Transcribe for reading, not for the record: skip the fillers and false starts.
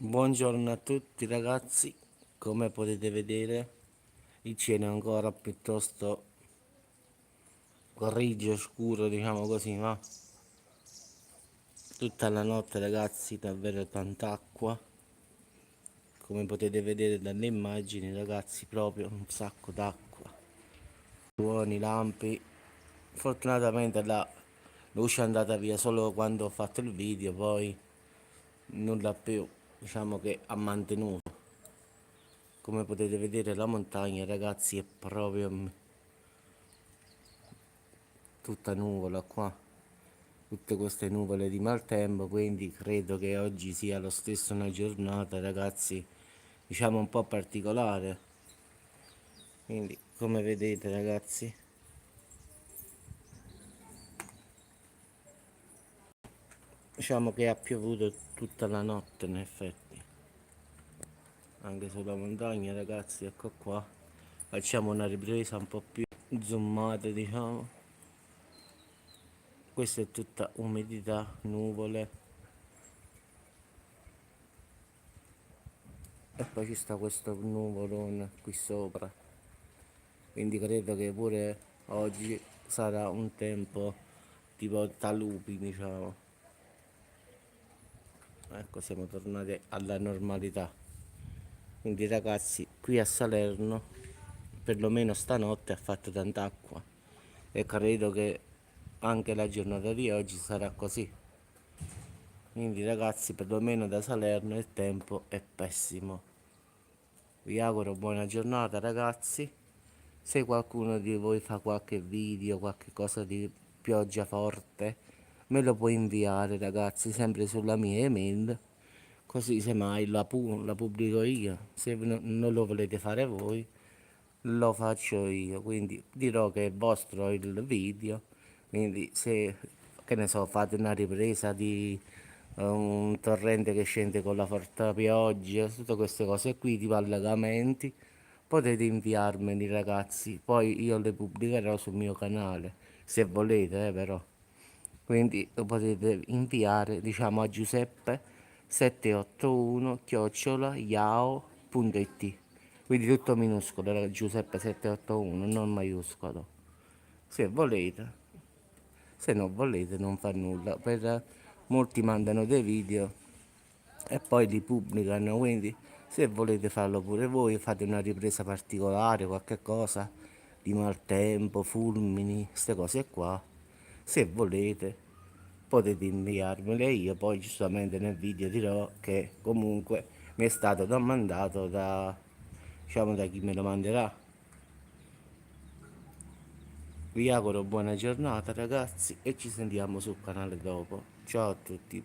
Buongiorno a tutti ragazzi, come potete vedere il cielo è ancora piuttosto grigio scuro, diciamo così, ma tutta la notte ragazzi davvero tanta acqua, come potete vedere dalle immagini ragazzi, proprio un sacco d'acqua, suoni, lampi. Fortunatamente la luce è andata via solo quando ho fatto il video, poi nulla più, diciamo che ha mantenuto. Come potete vedere la montagna ragazzi è proprio tutta nuvola qua, tutte queste nuvole di maltempo, quindi credo che oggi sia lo stesso una giornata ragazzi, diciamo un po' particolare. Quindi come vedete ragazzi, diciamo che ha piovuto tutta la notte in effetti, anche sulla montagna ragazzi. Ecco qua, facciamo una ripresa un po' più zoomata, diciamo. Questa è tutta umidità, nuvole, e poi ci sta questo nuvolone qui sopra, quindi credo che pure oggi sarà un tempo tipo talupi, diciamo. Ecco, siamo tornati alla normalità. Quindi ragazzi, qui a Salerno perlomeno stanotte ha fatto tanta acqua e credo che anche la giornata di oggi sarà così. Quindi ragazzi, perlomeno da Salerno il tempo è pessimo. Vi auguro buona giornata ragazzi. Se qualcuno di voi fa qualche video, qualche cosa di pioggia forte, me lo può inviare ragazzi, sempre sulla mia email, così semmai la pubblico io. Se non lo volete fare voi, lo faccio io, quindi dirò che è vostro il video. Quindi se, che ne so, fate una ripresa di un torrente che scende con la forte pioggia, tutte queste cose qui, tipo allagamenti, potete inviarmeli ragazzi, poi io le pubblicherò sul mio canale, se volete, però. Quindi lo potete inviare, diciamo, a Giuseppe 781 yao.it. Quindi tutto minuscolo, era Giuseppe 781, non maiuscolo. Se volete, se non volete non fa nulla. Molti mandano dei video e poi li pubblicano, quindi se volete farlo pure voi, fate una ripresa particolare, qualche cosa di maltempo, fulmini, queste cose qua, se volete potete inviarmele, io poi giustamente nel video dirò che comunque mi è stato domandato da, diciamo, da chi me lo manderà. Vi auguro buona giornata ragazzi e ci sentiamo sul canale dopo. Ciao a tutti.